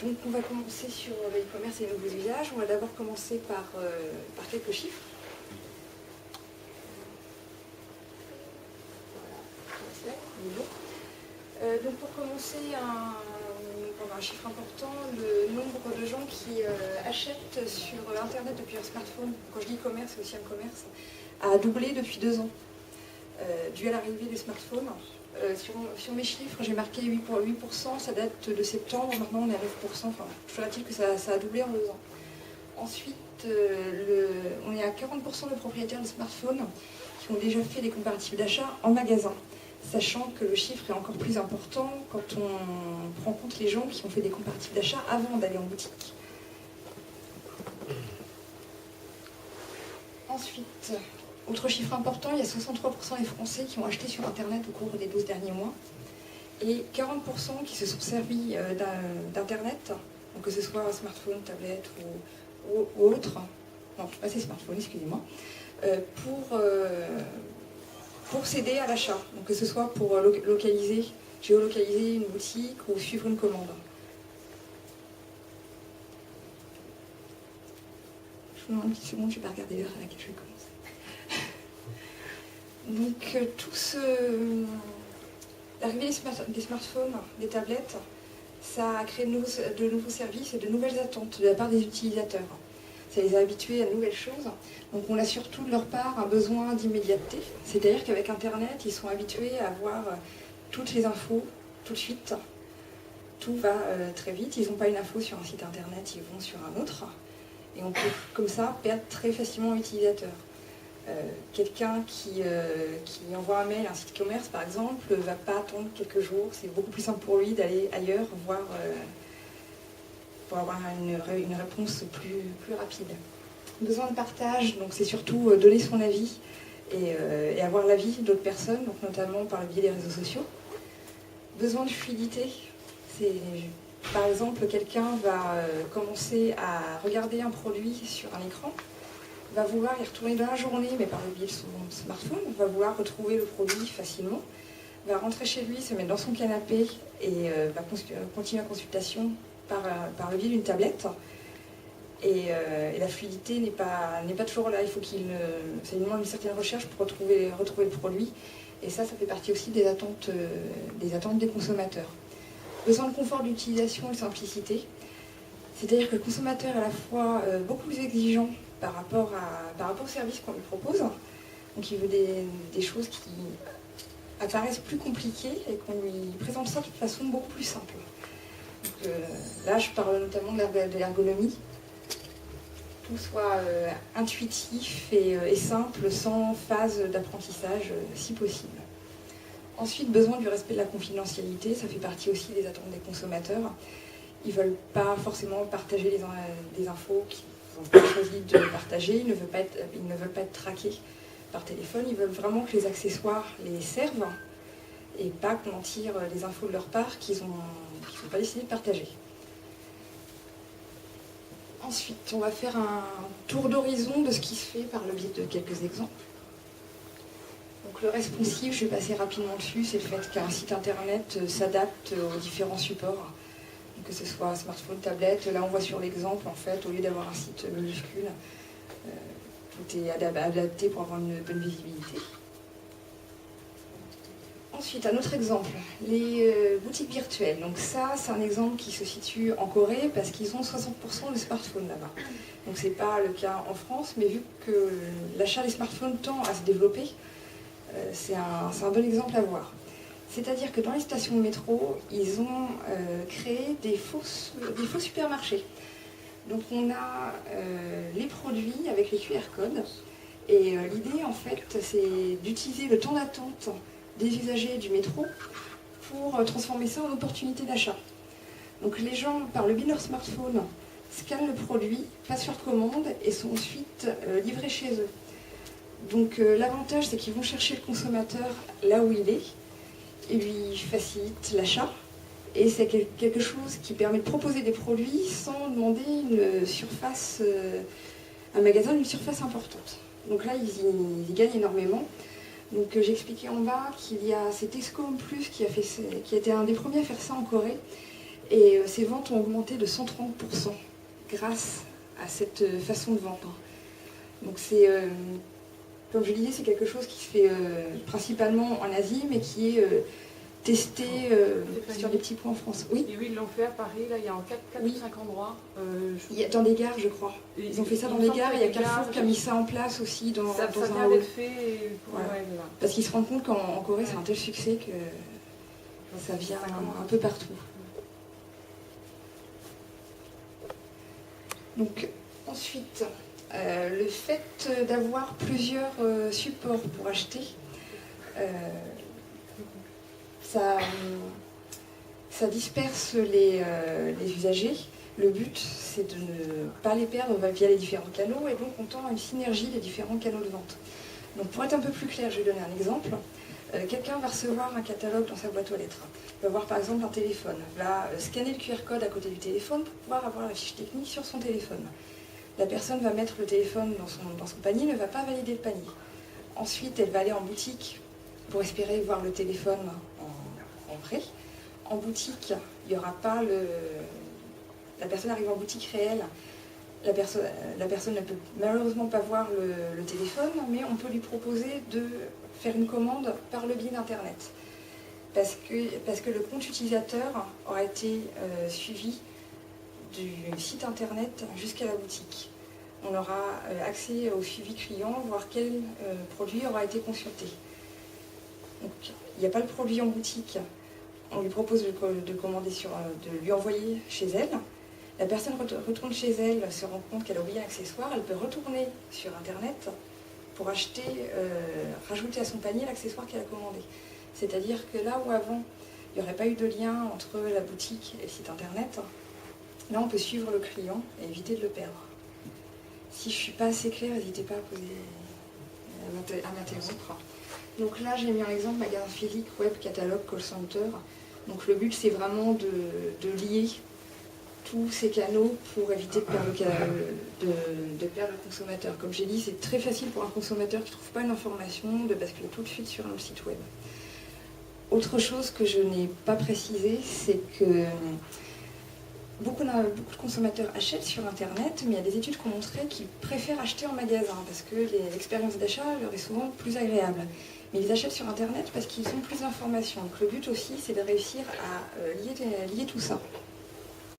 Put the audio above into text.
Donc on va commencer sur le e-commerce et les nouveaux usages. On va d'abord commencer par quelques chiffres. Donc pour commencer, un chiffre important, le nombre de gens qui achètent sur Internet depuis leur smartphone, quand je dis e-commerce, c'est aussi un commerce, a doublé depuis 2 ans, dû à l'arrivée des smartphones. Sur mes chiffres, j'ai marqué 8%, ça date de septembre, maintenant on est à 9%, enfin, toujours est-il que ça a doublé en 2 ans. Ensuite, on est à 40% de propriétaires de smartphones qui ont déjà fait des comparatifs d'achat en magasin, sachant que le chiffre est encore plus important quand on prend en compte les gens qui ont fait des comparatifs d'achat avant d'aller en boutique. Ensuite, autre chiffre important, il y a 63% des Français qui ont acheté sur Internet au cours des 12 derniers mois et 40% qui se sont servis d'Internet, donc que ce soit un smartphone, tablette ou autre, non, pas ces smartphones, excusez-moi, pour s'aider à l'achat, donc que ce soit pour géolocaliser une boutique ou suivre une commande. Je vous demande une petite seconde, je ne vais pas regarder l'heure à laquelle je vais commencer. Donc, l'arrivée des smartphones, des tablettes, ça a créé de nouveaux services et de nouvelles attentes de la part des utilisateurs. Ça les a habitués à de nouvelles choses. Donc, on a surtout de leur part un besoin d'immédiateté. C'est-à-dire qu'avec Internet, ils sont habitués à avoir toutes les infos tout de suite. Tout va très vite. Ils n'ont pas une info sur un site Internet, ils vont sur un autre. Et on peut, comme ça, perdre très facilement l'utilisateur. Quelqu'un qui envoie un mail à un site e-commerce, par exemple, ne va pas attendre quelques jours. C'est beaucoup plus simple pour lui d'aller ailleurs, pour avoir une réponse plus rapide. Besoin de partage, donc c'est surtout donner son avis et avoir l'avis d'autres personnes, donc notamment par le biais des réseaux sociaux. Besoin de fluidité, c'est par exemple quelqu'un va commencer à regarder un produit sur un écran, va vouloir y retourner dans la journée, mais par le biais de son smartphone, va vouloir retrouver le produit facilement, va rentrer chez lui, se mettre dans son canapé et va continuer la consultation par le biais d'une tablette. Et la fluidité n'est pas toujours là, il faut ça lui demande une certaine recherche pour retrouver le produit. Et ça fait partie aussi des attentes des consommateurs. Besoin de confort d'utilisation et de simplicité. C'est-à-dire que le consommateur est à la fois beaucoup plus exigeant par rapport au service qu'on lui propose. Donc il veut des choses qui apparaissent plus compliquées et qu'on lui présente ça de façon beaucoup plus simple. Donc, là, je parle notamment de l'ergonomie. Tout soit intuitif et simple, sans phase d'apprentissage, si possible. Ensuite, besoin du respect de la confidentialité, ça fait partie aussi des attentes des consommateurs. Ils ne veulent pas forcément partager des infos qu'ils n'ont pas choisi de partager, ils ne veulent pas être traqués par téléphone, ils veulent vraiment que les accessoires les servent et pas qu'on en tire les infos de leur part qu'ils n'ont pas décidé de partager. Ensuite, on va faire un tour d'horizon de ce qui se fait par le biais de quelques exemples. Donc le responsive, je vais passer rapidement dessus, c'est le fait qu'un site internet s'adapte aux différents supports, que ce soit smartphone, tablette. Là, on voit sur l'exemple, en fait, au lieu d'avoir un site minuscule, tout est adapté pour avoir une bonne visibilité. Ensuite, un autre exemple, les boutiques virtuelles. Donc ça, c'est un exemple qui se situe en Corée parce qu'ils ont 60% de smartphones là-bas. Donc c'est pas le cas en France, mais vu que l'achat des smartphones tend à se développer, c'est un bon exemple à voir. C'est-à-dire que dans les stations de métro, ils ont créé des faux supermarchés. Donc on a les produits avec les QR codes. Et l'idée, en fait, c'est d'utiliser le temps d'attente des usagers du métro pour transformer ça en opportunité d'achat. Donc les gens, par le biais de leur smartphone, scannent le produit, passent leur commande et sont ensuite livrés chez eux. Donc l'avantage, c'est qu'ils vont chercher le consommateur là où il est, et lui facilite l'achat. Et c'est quelque chose qui permet de proposer des produits sans demander une surface, un magasin d'une surface importante. Donc là, ils y gagnent énormément. Donc j'ai expliqué en bas qu'il y a cet Excom Plus qui a été un des premiers à faire ça en Corée. Et ses ventes ont augmenté de 130% grâce à cette façon de vendre. Donc c'est, comme je disais, c'est quelque chose qui se fait principalement en Asie, mais qui est testé sur des petits points en France. Oui. Et oui, ils l'ont fait à Paris, là, il y a en 4 ou 5 endroits. Dans des gares, je crois. Ils ont fait ça dans des gares, et il y a Carrefour qui a mis ça en place aussi dans ça un vient hall. d'être fait pour voilà. Noël, là. Parce qu'ils se rendent compte qu'en Corée, c'est un tel succès que ça vient un peu partout. Donc, ensuite, le fait d'avoir plusieurs supports pour acheter, ça disperse les usagers. Le but, c'est de ne pas les perdre via les différents canaux, et donc on tend à une synergie des différents canaux de vente. Donc pour être un peu plus clair, je vais donner un exemple. Quelqu'un va recevoir un catalogue dans sa boîte aux lettres. Il va voir par exemple un téléphone, va scanner le QR code à côté du téléphone pour pouvoir avoir la fiche technique sur son téléphone. La personne va mettre le téléphone dans son panier, ne va pas valider le panier. Ensuite, elle va aller en boutique pour espérer voir le téléphone en vrai. En boutique, il n'y aura pas la personne arrive en boutique réelle. La personne ne peut malheureusement pas voir le téléphone, mais on peut lui proposer de faire une commande par le biais d'Internet. Parce que le compte utilisateur aura été suivi du site Internet jusqu'à la boutique. On aura accès au suivi client, voir quel produit aura été consulté. Donc, il n'y a pas le produit en boutique. On lui propose de commander de lui envoyer chez elle. La personne retourne chez elle, se rend compte qu'elle a oublié un accessoire, elle peut retourner sur Internet pour acheter, rajouter à son panier l'accessoire qu'elle a commandé. C'est-à-dire que là où avant, il n'y aurait pas eu de lien entre la boutique et le site Internet, là on peut suivre le client et éviter de le perdre. Si je ne suis pas assez claire, n'hésitez pas à m'interrompre. Donc là, j'ai mis en exemple magasin physique, web, catalogue, call center. Donc le but, c'est vraiment de lier tous ces canaux pour éviter de perdre le consommateur. Comme j'ai dit, c'est très facile pour un consommateur qui ne trouve pas une information de basculer tout de suite sur un site web. Autre chose que je n'ai pas précisé, c'est que beaucoup de consommateurs achètent sur Internet, mais il y a des études qui ont montré qu'ils préfèrent acheter en magasin parce que l'expérience d'achat leur est souvent plus agréable. Mais ils achètent sur Internet parce qu'ils ont plus d'informations. Donc le but aussi, c'est de réussir à lier tout ça.